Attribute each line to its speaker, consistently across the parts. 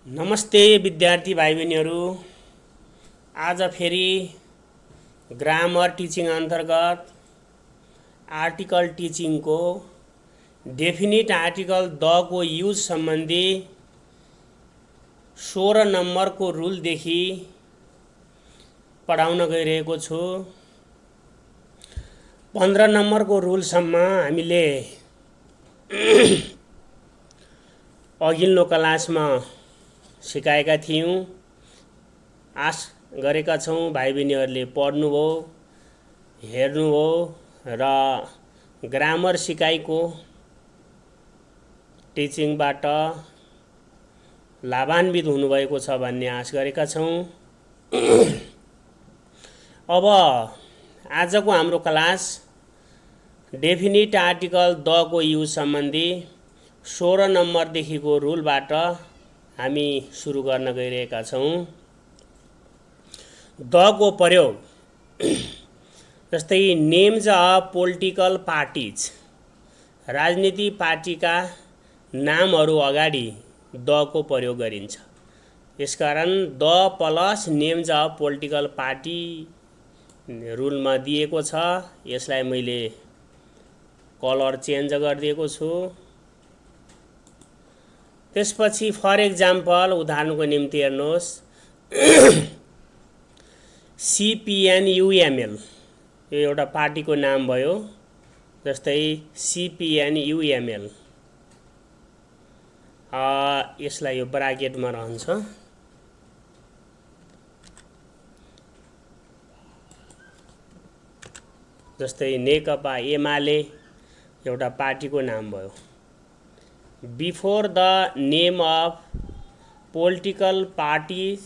Speaker 1: नमस्ते विद्यार्थी भाइ बहिनीहरू। आज फेरि ग्रामर टिचिङ अन्तर्गत आर्टिकल टिचिङको डेफिनिट आर्टिकल द को युज सम्बन्धी 16 नम्बरको रुलदेखि पढाउन गइरहेको छु। 15 नम्बरको रुलसम्म हामीले अघिल्लो क्लासमा सिकाएका थियौं। आश गरेका छौं भाइ बहिनीहरूले पढ्नुभयो, हेर्नुभयो र ग्रामर सिकाइको टिचिङबाट लाभान्वित हुनुभएको छ भन्ने आश गरेका छौं। अब आजको हाम्रो क्लास डेफिनिट आर्टिकल द को युज सम्बन्धी 16 नम्बरदेखिको रुलबाट हामी सुरु गर्न गइरहेका छौं। द को प्रयोग जस्तै नेम्स अफ पोलिटिकल पार्टिज, राजनीतिक पार्टीका नामहरू अगाडि द को प्रयोग गरिन्छ। यसकारण the plus names of political party रुलमा दिएको छ। यसलाई मैले कलर चेन्ज गरिदिएको छु। त्यसपछि फर एक्जाम्पल उदाहरणको निम्ति हेर्नुहोस्, CPNUML यो एउटा पार्टीको नाम भयो। जस्तै CPNUML यसलाई यो ब्राकेटमा रहन्छ। जस्तै नेकपा एमाले एउटा पार्टीको नाम भयो। Before the name of political parties,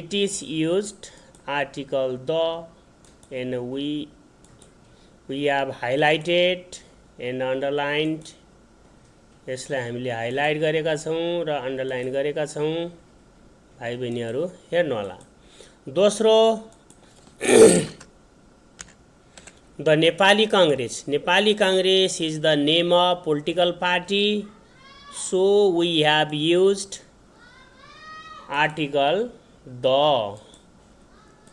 Speaker 1: it is used article the, and we have highlighted and underlined. यसलाई हामीले हाइलाइट गरेका छौं र अन्डरलाइन गरेका छौं। भाइ बहिनीहरू हेर्नु होला। दोस्रो The Nepali Congress. Nepali Congress is the name of political party, so we have used article the.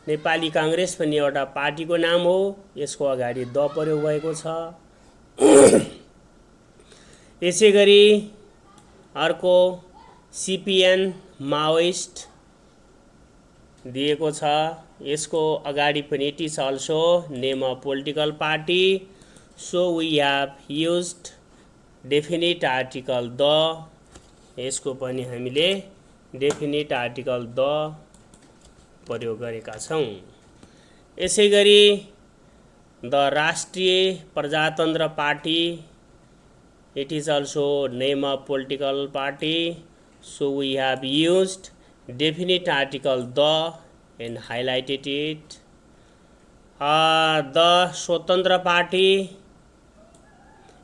Speaker 1: Nepali Congress पनि एउटा पार्टीको नाम हो, यसको अगाडि द प्रयोग भएको छ। यसैगरी अर्को CPN माओइस्ट दिएको छ। यसको अगाडि पनि it is also name of political party, so we have used definite article the. यसको पनि हामीले डेफिनिट आर्टिकल द प्रयोग गरेका छौं। यसैगरी the Rastriya Prajatantra Party, it is also name of political party, so we have used definite article the and highlighted it. The Swatantra Party,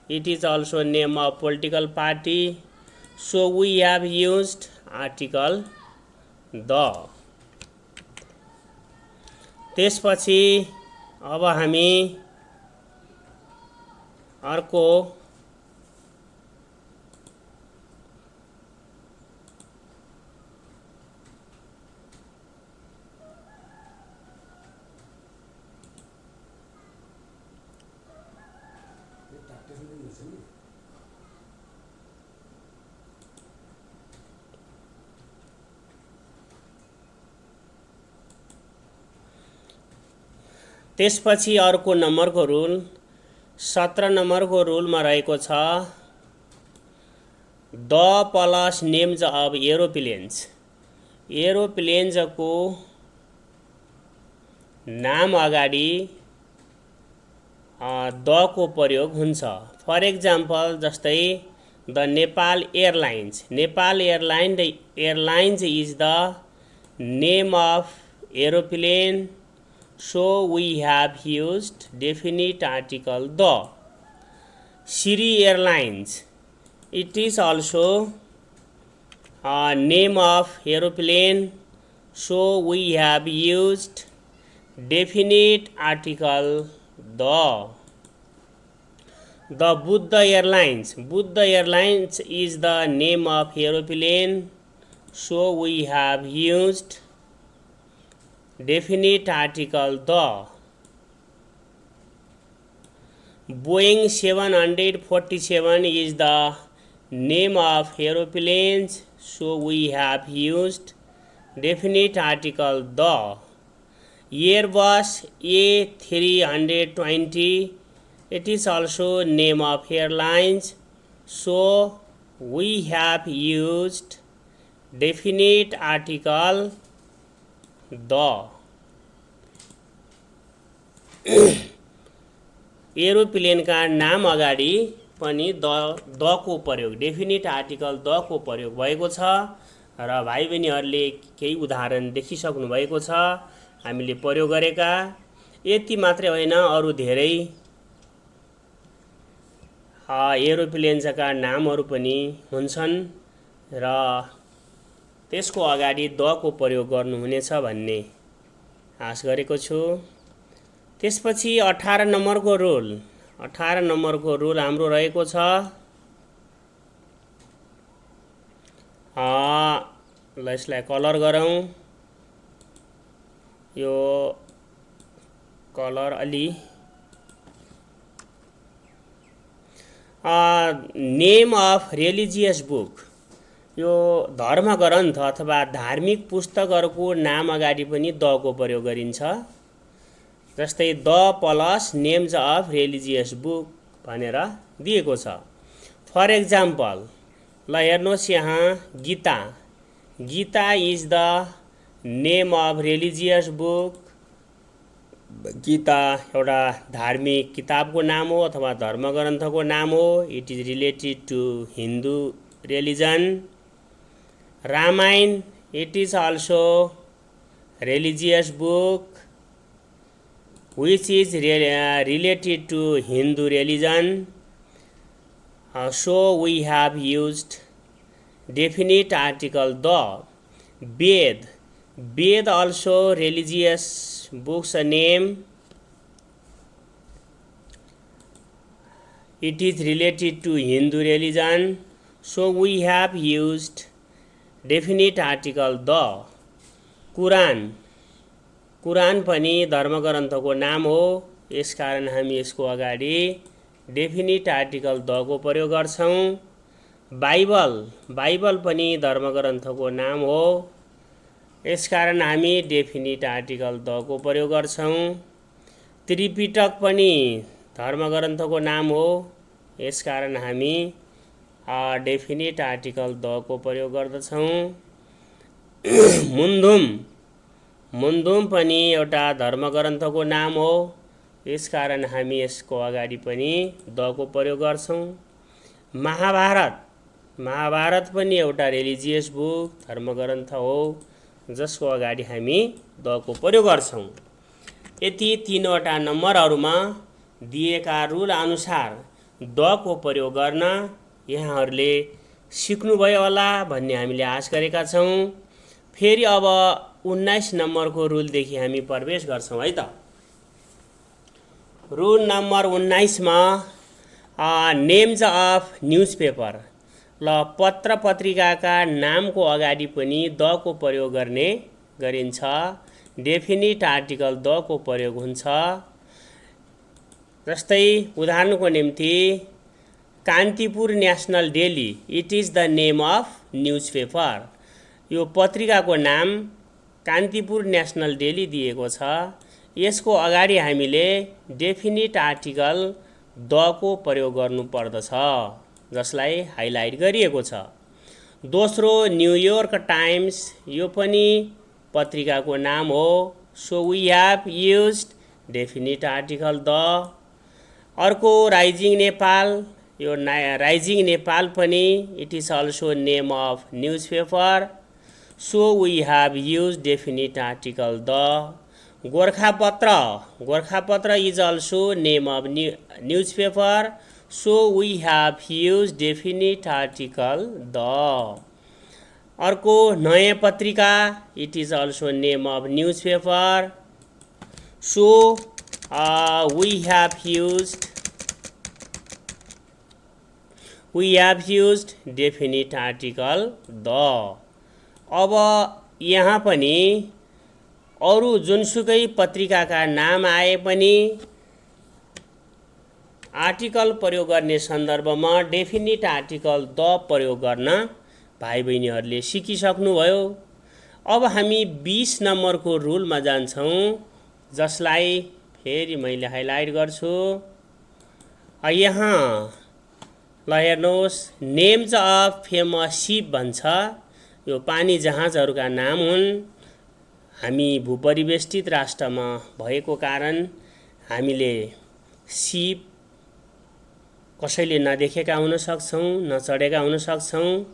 Speaker 1: it is also name of political party, so we have used article the. त्यसपछि अब हामी अर्को त्यसपछि अर्को नम्बरको rule 17 नम्बरको रुलमा रहेको छ the plus names of aeroplanes. एरोप्लेन्सको नाम अगाडि द को प्रयोग हुन्छ। फर एक्जाम्पल जस्तै the Nepal Airlines. Nepal Airlines is the name of aeroplane, so we have used definite article the. Sri Airlines, it is also a name of aeroplane, so we have used definite article the. The Buddha Airlines is the name of aeroplane, so we have used definite article the. Boeing 747 is the name of aeroplanes, so we have used definite article the. Airbus A320, it is also name of airlines, so we have used definite article the. एरोप्लेनका नाम अगाडि पनि the को प्रयोग, definite article the को प्रयोग भएको छ र भाइ बहिनीहरूले केही उदाहरण देखिसक्नु भएको छ हामीले प्रयोग गरेका। यति मात्रै होइन, अरु धेरै एरोप्लेन्सका नामहरू पनि हुन्छन् र त्यसको अगाडि द को प्रयोग गर्नुहुनेछ भन्ने आश गरेको छु। त्यसपछि 18 नम्बरको रुल, 18 नम्बरको रुल हाम्रो रहेको छ ल यसलाई कलर गरौँ। यो कलर अलि नेम अफ रिलिजियस बुक, यो धर्मग्रन्थ अथवा धार्मिक पुस्तकहरूको नाम अगाडि पनि द को प्रयोग गरिन्छ। जस्तै the plus names of religious book भनेर दिएको छ। फर एक्जाम्पल ल हेर्नुहोस् यहाँ Gita, Gita is the name of religious book. Gita एउटा धार्मिक किताबको नाम हो अथवा धर्मग्रन्थको नाम हो। It is related to Hindu religion. Ramayana, it is also religious book which is related to Hindu religion, so we have used definite article the. Ved, Ved also religious books name, it is related to Hindu religion, so we have used definite article the. Quran, कुरान पनि धर्मग्रन्थको नाम हो, यसकारण हामी यसको अगाडि definite article the को प्रयोग गर्छौं। बाइबल, बाइबल पनि धर्मग्रन्थको नाम हो, यसकारण हामी डेफिनिट आर्टिकल द को प्रयोग गर्छौं। त्रिपिटक पनि धर्मग्रन्थको नाम हो, यसकारण हामी डेफिनिट आर्टिकल द को प्रयोग गर्दछौं। मुन्धुम, मुन्धुम पनि एउटा धर्मग्रन्थको नाम हो, यसकारण हामी यसको अगाडि पनि द को प्रयोग गर्छौं। महाभारत, महाभारत पनि एउटा रिलिजियस बुक धर्मग्रन्थ हो, जसको अगाडि हामी द को प्रयोग गर्छौं। यति तीनवटा नम्बरहरूमा दिएका रुल अनुसार द को प्रयोग गर्न यहाँहरूले सिक्नुभयो होला भन्ने हामीले आश गरेका छौं। फेरि अब 19 नम्बरको रुलदेखि हामी प्रवेश गर्छौं है त। रुल नम्बर 19 मा नेम्स अफ न्यूजपेपर, ल पत्र पत्रिकाका नामको अगाडि पनि द को प्रयोग गर्ने गरिन्छ। डेफिनिट आर्टिकल द को प्रयोग हुन्छ। जस्तै उदाहरणको निम्ति Kantipur national daily, it is the name of newspaper. यो पत्रिकाको नाम कान्तिपुर नेशनल डेली दिएको छ, यसको अगाडि हामीले डेफिनिट आर्टिकल द को प्रयोग गर्नु पर्दछ, जसलाई हाइलाइट गरिएको छ। दोस्रो न्यूयोर्क टाइम्स, यो पनि पत्रिकाको नाम हो, so we have used definite article the. अर्को राइजिङ नेपाल, यो राइजिङ नेपाल पनि it is also name of newspaper, so we have used definite article the. Gorkhapatra, Gorkhapatra is also name of newspaper, so we have used definite article the. अर्को नयाँ पत्रिका, it is also name of newspaper, so we have used definite article the. अब यहाँ पनि अरू जुनसुकै पत्रिकाका नाम आए पनि आर्टिकल प्रयोग गर्ने सन्दर्भमा डेफिनिट आर्टिकल द प्रयोग गर्न भाइ बहिनीहरूले सिकिसक्नुभयो। अब हामी 20 नम्बरको रुलमा जान्छौँ, जसलाई फेरि मैले हाइलाइट गर्छु। यहाँ ल हेर्नुहोस्, नेम्स अफ फेमस शिप भन्छ। यो पानी जहाजहरूका नाम हुन्। हामी भूपरिवेष्टित राष्ट्रमा भएको कारण हामीले शिप कसैले नदेखेका हुन सक्छौँ, नचढेका हुन सक्छौँ।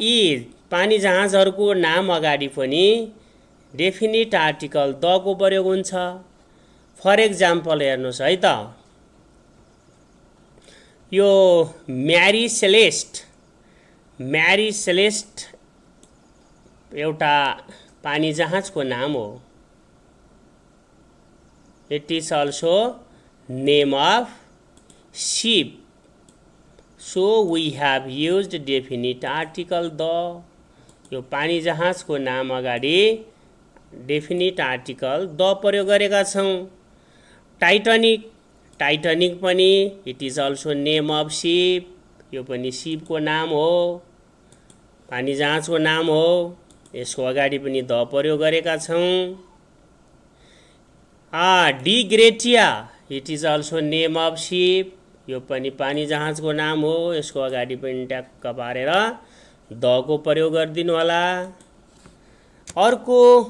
Speaker 1: यी पानी जहाजहरूको नाम अगाडि पनि डेफिनिट आर्टिकल द को प्रयोग हुन्छ। फर एक्जाम्पल हेर्नुहोस् है त, यो म्यारी सेलेस्ट एउटा पानी जहाजको नाम हो। It is also name of ship, so we have used definite article the. यो पानी जहाजको नाम अगाडि डेफिनिट आर्टिकल द प्रयोग गरेका छौँ। टाइटनिक पनि it is also name of ship, यो पनि शिपको नाम हो, पानी जहाजको नाम हो। यसको अगाडि पनि द प्रयोग गरेका छौँ। De Gratia it is also name of ship, यो पनि पानी जहाजको नाम हो। यसको अगाडि पनि ट्याक्क पारेर द को प्रयोग गरिदिनु होला। अर्को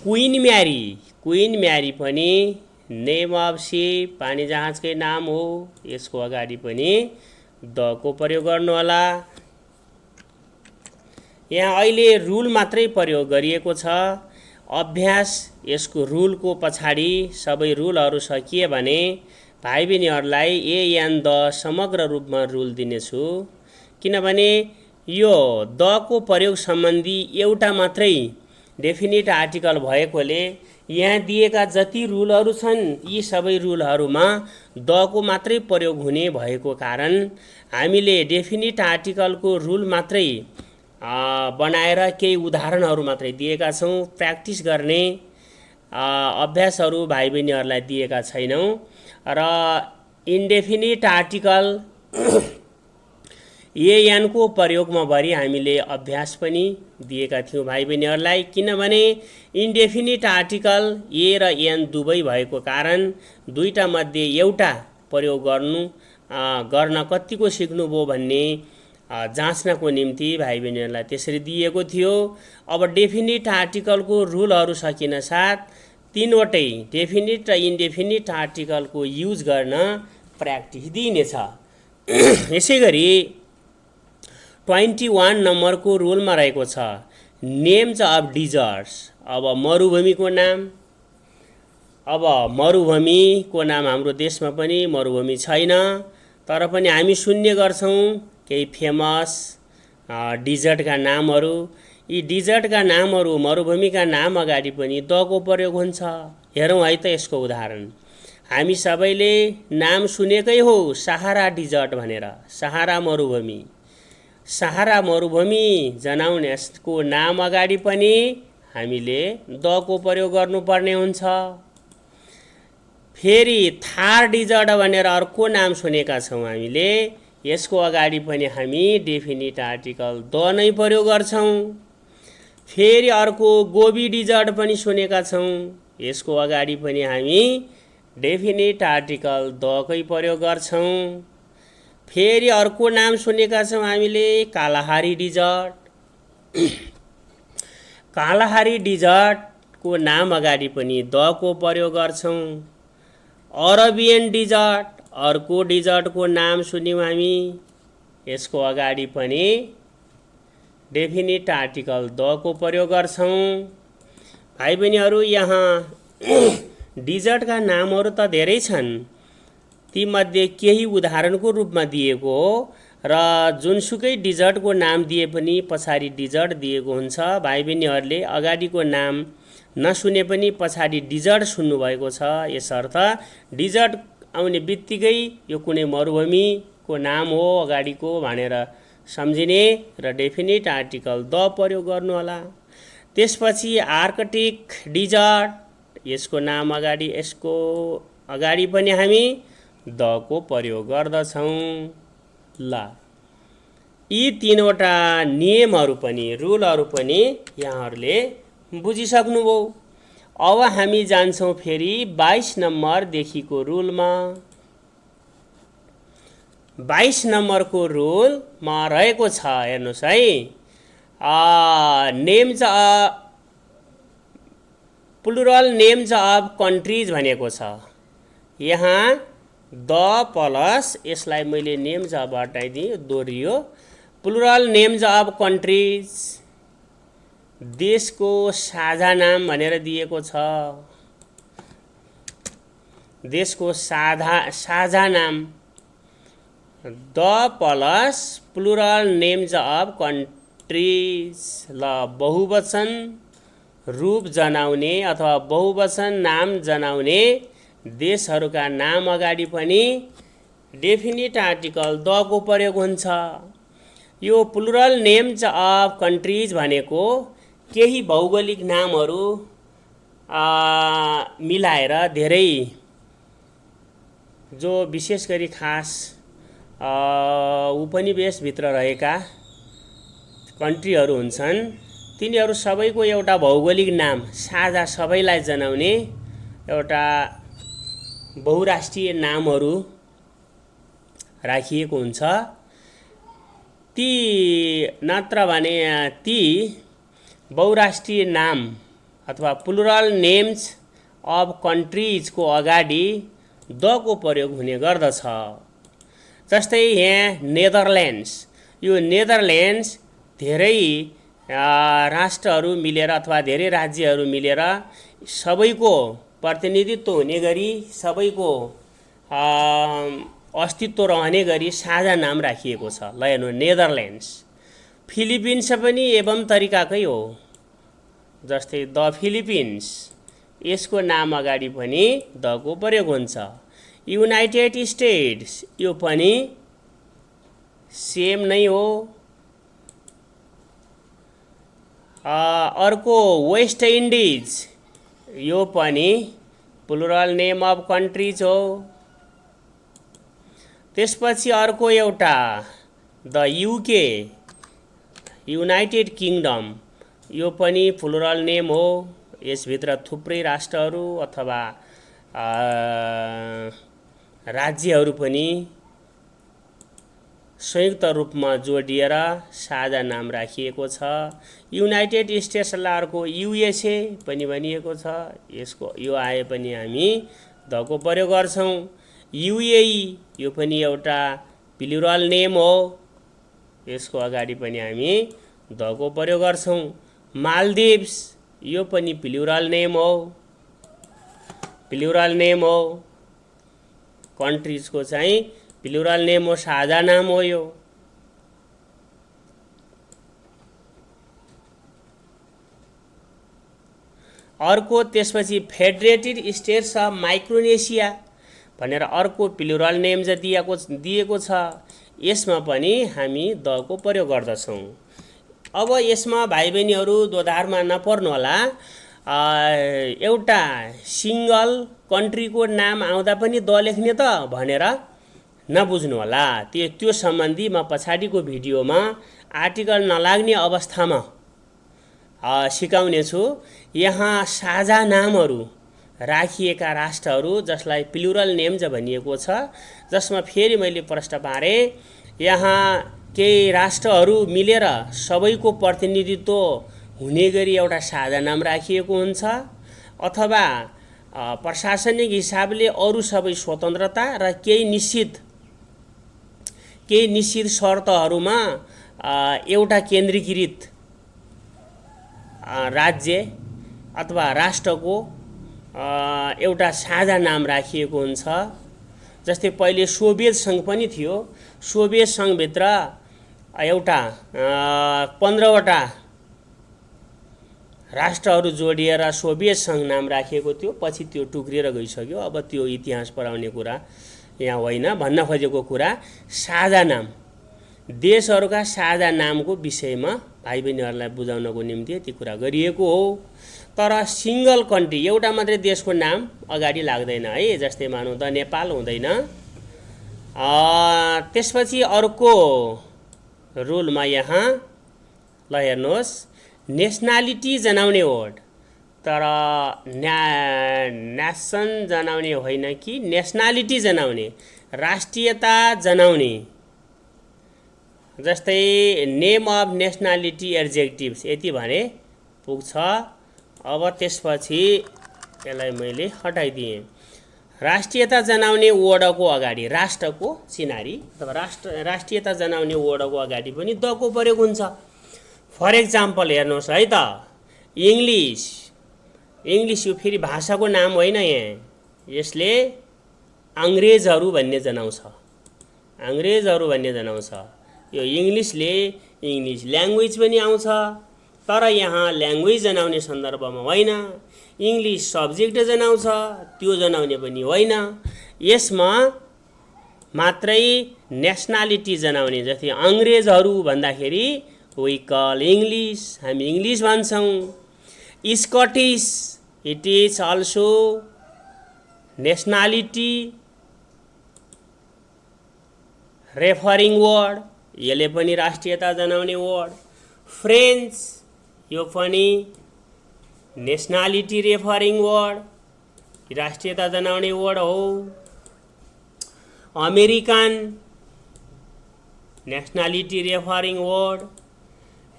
Speaker 1: क्वीन म्यारी पनि नेम अफ शिप, पानी जहाजकै नाम हो। यसको अगाडि पनि द को प्रयोग गर्नु होला। यहाँ अहिले रुल मात्रै प्रयोग गरिएको छ। अभ्यास यसको रुलको पछाडि सबै रुलहरू सकिए भने भाइ बहिनीहरूलाई एन द समग्र रूपमा रुल दिनेछु, किनभने यो द को प्रयोग सम्बन्धी एउटा मात्रै डेफिनिट आर्टिकल भएकोले यहाँ दिएका जति रुलहरू छन् यी सबै रुलहरूमा द को मात्रै प्रयोग हुने भएको कारण हामीले डेफिनिट आर्टिकलको रुल मात्रै बनाएर केही उदाहरणहरू मात्रै दिएका छौँ। प्र्याक्टिस गर्ने अभ्यासहरू भाइ बहिनीहरूलाई दिएका छैनौँ। र इन्डेफिनिट आर्टिकल एन को प्रयोगमा भरि हामीले अभ्यास पनि दिएका थियौँ भाइ बहिनीहरूलाई, किनभने इन्डेफिनिट आर्टिकल ए र एन दुवै भएको कारण दुईटा मध्ये एउटा प्रयोग गर्न कतिको सिक्नुभयो भन्ने जाँच्नको निम्ति भाइ बहिनीहरूलाई त्यसरी दिएको थियो। अब डेफिनिट आर्टिकलको रुलहरू सकिन साथ तीनवटै डेफिनिट र इन्डेफिनिट आर्टिकलको युज गर्न प्र्याक्टिस दिइनेछ। यसै गरी 21 नम्बरको रुलमा रहेको छ नेम्स अफ डिजर्ट्स। अब मरुभूमिको नाम। अब मरुभूमिको नाम हाम्रो देशमा पनि मरुभूमि छैन, तर पनि हामी सुन्ने गर्छौँ केही फेमस डिजर्टका नामहरू। यी डिजर्टका नामहरू मरुभूमिका नाम अगाडि पनि द को प्रयोग हुन्छ। हेरौँ है त यसको उदाहरण। हामी सबैले नाम सुनेकै हो सहारा डिजर्ट भनेर, सहारा मरुभूमि जनाउने यसको नाम अगाडि पनि हामीले द को प्रयोग गर्नुपर्ने हुन्छ। फेरि थार डिजर्ट भनेर अर्को नाम सुनेका छौँ हामीले, यसको अगाडि पनि हामी डेफिनिट आर्टिकल द नै प्रयोग गर्छौँ। फेरि अर्को गोबी डिजर्ट पनि सुनेका छौँ, यसको अगाडि पनि हामी डेफिनिट आर्टिकल द कै प्रयोग गर्छौँ। फेरि अर्को नाम सुनेका छौँ हामीले कालाहारी डिजर्टको नाम अगाडि पनि द को प्रयोग गर्छौँ। अरबियन डिजर्ट अर्को डिजर्टको नाम सुन्यौँ हामी, यसको अगाडि पनि डेफिनिट आर्टिकल द को प्रयोग गर्छौँ। भाइ बहिनीहरू यहाँ डिजर्टका नामहरू त धेरै छन्, तीमध्ये केही उदाहरणको रूपमा दिएको हो र जुनसुकै डिजर्टको नाम दिए पनि पछाडि डिजर्ट दिएको हुन्छ। भाइ बहिनीहरूले अगाडिको नाम नसुने पनि पछाडि डिजर्ट सुन्नुभएको छ, यसर्थ डिजर्ट आउने बित्तिकै यो कुनै मरुभूमिको नाम हो अगाडिको भनेर सम्झिने र डेफिनिट आर्टिकल द प्रयोग गर्नु होला। त्यसपछि आर्कटिक डिजर्ट, यसको नाम अगाडि, यसको अगाडि पनि हामी द को प्रयोग गर्दछौँ। ल, यी तीनवटा नियमहरू पनि, रुलहरू पनि यहाँहरूले बुझिसक्नुभयो। अब हामी जान्छौँ फेरि 22 नम्बरदेखिको रुलमा। 22 नम्बरको रुलमा रहेको छ, हेर्नुहोस् है, names plural names of countries भनेको छ। यहाँ द प्लस, यसलाई मैले नेम्स अफ हटाइदिएँ, दोहोरियो, प्लुरल नेम्स अफ कन्ट्रिज, देशको साझा नाम भनेर दिएको छ। देशको साझा नाम, the plus plural names of countries. ल, बहुवचन रूप जनाउने अथवा बहुवचन नाम जनाउने देशहरूका नाम अगाडि पनि डेफिनिट आर्टिकल द को प्रयोग हुन्छ। यो प्लुरल नेम्स अफ कन्ट्रिज भनेको केही भौगोलिक नामहरू मिलाएर धेरै, जो विशेष गरी खास उपनिवेशभित्र रहेका कन्ट्रीहरू हुन्छन्, तिनीहरू सबैको एउटा भौगोलिक नाम साझा, सबैलाई जनाउने एउटा बहुराष्ट्रिय नामहरू राखिएको हुन्छ। ती नत्र भने ती बहुराष्ट्रिय नाम अथवा प्लुरल नेम्स अफ कन्ट्रिजको अगाडि द को प्रयोग हुने गर्दछ। जस्तै यहाँ नेदरल्यान्ड्स, यो नेदरल्यान्ड्स धेरै राष्ट्रहरू मिलेर अथवा धेरै राज्यहरू मिलेर सबैको प्रतिनिधित्व हुने गरी, सबैको अस्तित्व रहने गरी साझा नाम राखिएको छ। ल हेर्नु, नेदरल्यान्ड्स। फिलिपिन्स पनि एवं तरिकाकै हो, जस्तै द फिलिपिन्स, यसको नाम अगाडि पनि द को प्रयोग हुन्छ। युनाइटेड स्टेट्स, यो पनि सेम नै हो। अर्को वेस्ट इन्डिज, यो पनि प्लुरल नेम अफ कन्ट्रिज हो। त्यसपछि अर्को एउटा द युके, युनाइटेड किङडम, यो पनि प्लुरल नेम हो। यसभित्र थुप्रै राष्ट्रहरू अथवा राज्यहरू पनि संयुक्त रूपमा जोडिएर साझा नाम राखिएको छ। युनाइटेड स्टेट्सलाई अर्को युएसए पनि भनिएको छ। यसको यो आए पनि हामी द को प्रयोग गर्छौँ। युएई, यो पनि एउटा प्लुरल नेम हो, यसको अगाडि पनि हामी द को प्रयोग गर्छौँ। मालदिभ्स, यो पनि प्लुरल नेम हो, प्लुरल नेम हो, कन्ट्रिजको चाहिँ प्लुरल नेम हो, साझा नाम हो यो। अर्को त्यसपछि फेडरेटेड स्टेट्स अफ माइक्रोनेसिया भनेर अर्को प्लुरल नेम दिएको छ। यसमा पनि हामी द को प्रयोग गर्दछौँ। अब यसमा भाइ बहिनीहरू दोधारमा नपर्नु होला, एउटा सिङ्गल कन्ट्रीको नाम आउँदा पनि द लेख्ने त भनेर नबुझ्नु होला। त्यो सम्बन्धी म पछाडिको भिडियोमा आर्टिकल नलाग्ने अवस्थामा सिकाउने छु। यहाँ साझा नामहरू राखिएका राष्ट्रहरू जसलाई प्लुरल नेम्स भनिएको छ, जसमा फेरि मैले प्रश्न पारेँ, यहाँ केही राष्ट्रहरू मिलेर सबैको प्रतिनिधित्व हुने गरी एउटा साझा नाम राखिएको हुन्छ, अथवा प्रशासनिक हिसाबले अरू सबै स्वतन्त्रता र केही निश्चित शर्तहरूमा एउटा केन्द्रीकृत राज्य अथवा राष्ट्रको एउटा साझा नाम राखिएको हुन्छ। जस्तै पहिले सोभियत सङ्घ पनि थियो। सोभियत सङ्घभित्र एउटा 15वटा राष्ट्रहरू जोडिएर सोभियत सङ्घ नाम राखिएको थियो। पछि त्यो टुक्रिएर गइसक्यो। अब त्यो इतिहास पढाउने कुरा यहाँ होइन। भन्न खोजेको कुरा साझा नाम, देशहरूका साझा नामको विषयमा भाइ बहिनीहरूलाई बुझाउनको निम्ति यति कुरा गरिएको हो। तर सिंगल कन्ट्री एउटा मात्रै देशको नाम अगाडि लाग्दैन है, जस्तै मानौँ द नेपाल हुँदैन। त्यसपछि अर्को रुलमा यहाँ ल हेर्नुहोस्, नेसनालिटी जनाउने वर्ड, तर नेसन जनाउने होइन कि नेसनालिटी जनाउने, राष्ट्रियता जनाउने। जस्तै नेम अफ नेसनालिटी एड्जेक्टिभ्स यति भने पुग्छ। अब त्यसपछि यसलाई मैले हटाइदिएँ। राष्ट्रियता जनाउने वर्डको अगाडि राष्ट्रको चिनारी अथवा राष्ट्रियता जनाउने वर्डको अगाडि पनि दको प्रयोग हुन्छ। फर एक्जाम्पल हेर्नुहोस् है त, इङ्ग्लिस यो फेरि भाषाको नाम होइन, यहाँ यसले अङ्ग्रेजहरू भन्ने जनाउँछ, अङ्ग्रेजहरू भन्ने जनाउँछ। यो इङ्ग्लिसले इङ्ग्लिस ल्याङ्ग्वेज पनि आउँछ, तर यहाँ ल्याङ्ग्वेज जनाउने सन्दर्भमा होइन। इङ्ग्लिस सब्जेक्ट जनाउँछ, त्यो जनाउने पनि होइन। यसमा मात्रै नेसनालिटी जनाउने, जस्तै अङ्ग्रेजहरू भन्दाखेरि वी कल इङ्ग्लिस, हामी इङ्ग्लिस भन्छौँ। Scottish it is also nationality referring word, यसले पनि राष्ट्रियता जनाउने वर्ड। फ्रेन्च यो पनि नेसनालिटी रेफरिङ वर्ड, राष्ट्रियता जनाउने वर्ड हो। American nationality referring word.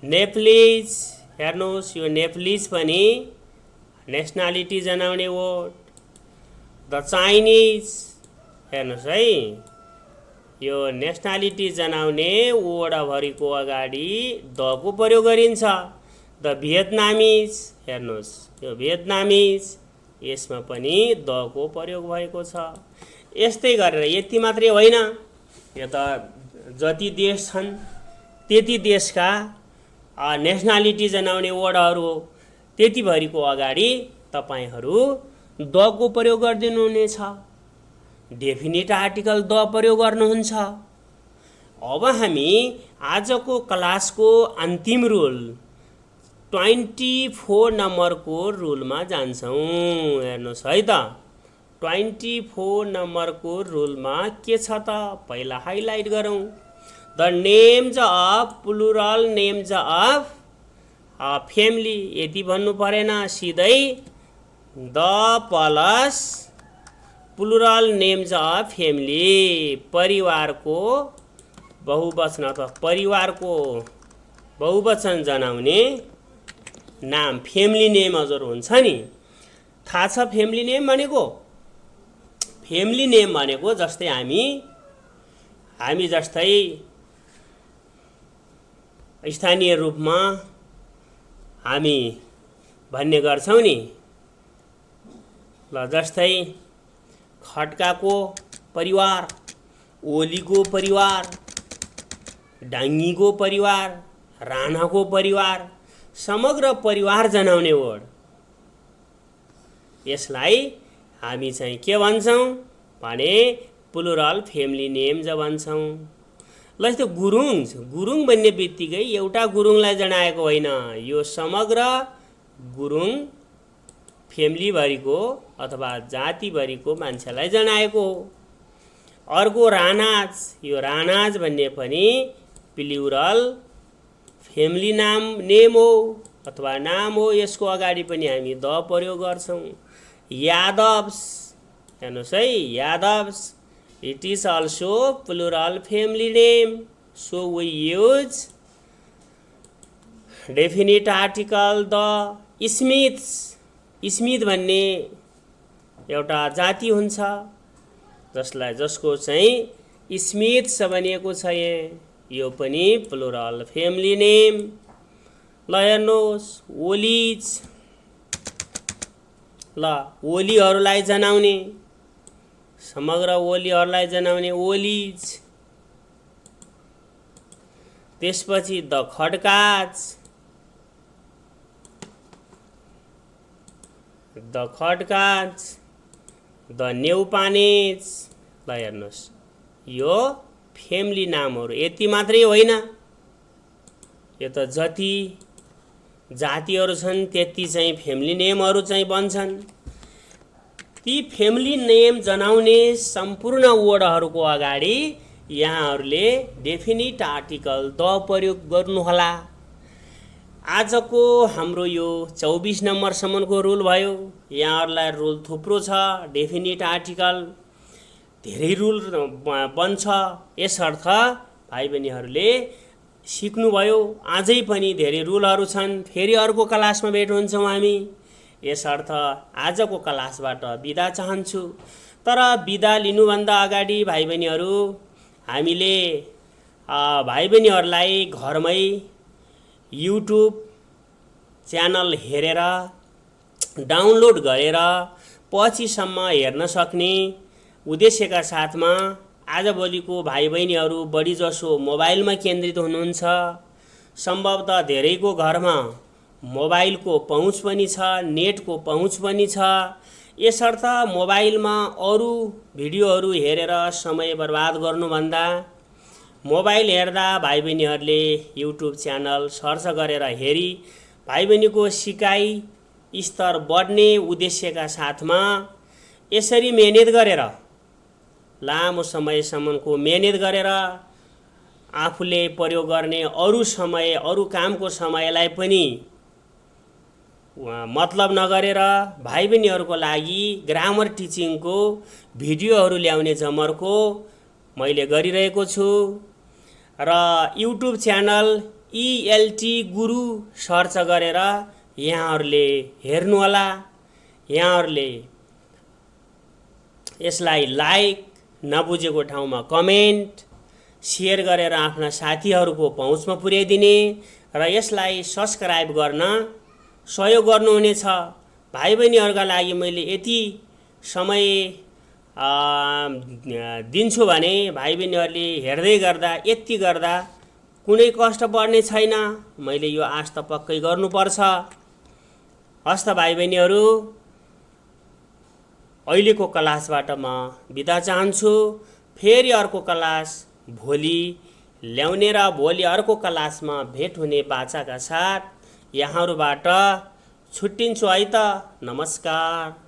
Speaker 1: Nepalese हेर्नुहोस्, यो नेप्लिज पनि नेसनालिटी जनाउने वर्ड। द चाइनिज हेर्नुहोस् है, यो नेसनालिटी जनाउने वर्डभरिको अगाडि दको प्रयोग गरिन्छ। द भियतनामिज हेर्नुहोस्, यो भियतनामिज यसमा पनि दको प्रयोग भएको छ। यस्तै गरेर यति मात्रै होइन, यो त जति देश छन् त्यति देशका नेसनालिटी जनाउने वर्डहरू हो, त्यतिभरिको अगाडि तपाईहरू दको प्रयोग गरिदिनु हुनेछ। डेफिनिट आर्टिकल द प्रयोग गर्नुहुन्छ। अब हामी आजको क्लासको अन्तिम रुल 24 नम्बरको रुलमा जान्छौँ। हेर्नुहोस् है त, 24 नम्बरको रुलमा के छ त, पहिला हाइलाइट गरौँ। The names of plural names of family, यति भन्नु परेन, सिधै the plus plural names of family, परिवारको बहुवचन अथवा परिवारको बहुवचन जनाउने नाम फ्यामिली नेम हजुर हुन्छ नि। थाहा छ फ्यामिली नेम भनेको? फ्यामिली नेम भनेको जस्तै हामी जस्तै स्थानीय रूपमा हामी भन्ने गर्छौँ नि, ल जस्तै खड्काको परिवार, ओलीको परिवार, डाङ्गीको परिवार, राणाको परिवार, समग्र परिवार जनाउने वर्ड, यसलाई हामी चाहिँ के भन्छौँ भने प्लुरल फ्यामिली नेम्स भन्छौँ। ल यस्तो गुरुङ भन्ने बित्तिकै एउटा गुरुङलाई जनाएको होइन, यो समग्र गुरुङ फ्यामिलीभरिको अथवा जातिभरिको मान्छेलाई जनाएको हो। अर्को राणाज, यो राणाज भन्ने पनि प्लुरल फ्यामिली नेम हो अथवा नाम हो, यसको अगाडि पनि हामी द प्रयोग गर्छौँ। यादव्स हेर्नुहोस् है, Yadavs it is also plural family name, so we use definite article the. Smiths, Smith भन्ने एउटा जाति हुन्छ जसको चाहिँ स्मिथ्स भनिएको छ यहाँ, यो पनि प्लुरल फ्यामिली नेम। ल हेर्नुहोस्, ओलिज, ल ओलीहरूलाई जनाउने, समग्र ओलीहरूलाई जनाउने ओलिज। त्यसपछि द खड्काज, द खड्काज, द न्यौपानेज। ल हेर्नुहोस्, यो फ्यामिली नामहरू। यति मात्रै होइन, यो त जति जातिहरू छन् त्यति चाहिँ फ्यामिली नेमहरू चाहिँ बन्छन्। ती फ्यामिली नेम जनाउने सम्पूर्ण वर्डहरूको अगाडि यहाँहरूले डेफिनिट आर्टिकल द प्रयोग गर्नुहोला। आजको हाम्रो यो 24 नम्बरसम्मको रुल भयो। यहाँहरूलाई रुल थुप्रो छ, डेफिनिट आर्टिकल धेरै रुल बन्छ। यसर्थ भाइ बहिनीहरूले सिक्नुभयो। अझै पनि धेरै रुलहरू छन्। फेरि अर्को क्लासमा भेट हुन्छौँ हामी। यसर्थ आजको क्लासबाट बिदा चाहन्छु। तर बिदा लिनुभन्दा अगाडि भाइ बहिनीहरू, हामीले भाइ बहिनीहरूलाई घरमै युट्युब च्यानल हेरेर डाउनलोड गरेर पछिसम्म हेर्न सक्ने उद्देश्यका साथमा आजभोलिको भाइ बहिनीहरू बढी जसो मोबाइलमा केन्द्रित हुनुहुन्छ। सम्भवतः धेरैको घरमा मोबाइलको पहुँच पनि छ, नेटको पहुँच पनि छ। यसर्थ मोबाइलमा अरू भिडियोहरू हेरेर समय बर्बाद गर्नुभन्दा मोबाइल हेर्दा भाइ बहिनीहरूले युट्युब च्यानल सर्च गरेर हेरी भाइ बहिनीको सिकाइ स्तर बढ्ने उद्देश्यका साथमा यसरी मेहनत गरेर, लामो समयसम्मको मेहनत गरेर आफूले प्रयोग गर्ने अरू समय, अरू कामको समयलाई पनि मतलब नगरेर भाइ बहिनीहरूको लागि ग्रामर टिचिङको भिडियोहरू ल्याउने जमर्को मैले गरिरहेको छु। र युट्युब च्यानल ELT गुरु सर्च गरेर यहाँहरूले हेर्नुहोला। यहाँहरूले यसलाई लाइक, नबुझेको ठाउँमा कमेन्ट, सेयर गरेर आफ्ना साथीहरूको पहुँचमा पुर्याइदिने र यसलाई सब्सक्राइब गर्न सहयोग गर्नुहुनेछ। भाइ बहिनीहरूका लागि मैले यति समय दिन्छु भने भाइ बहिनीहरूले हेर्दै गर्दा, यति गर्दा कुनै कष्ट पर्ने छैन। मैले यो आश त पक्कै गर्नुपर्छ। हस्त भाइ बहिनीहरू, अहिलेको क्लासबाट म बिदा चाहन्छु। फेरि अर्को क्लास भोलि ल्याउने र भोलि अर्को क्लासमा भेट हुने बाचाका साथ यहाँहरूबाट छुट्टिन्छु है त। नमस्कार।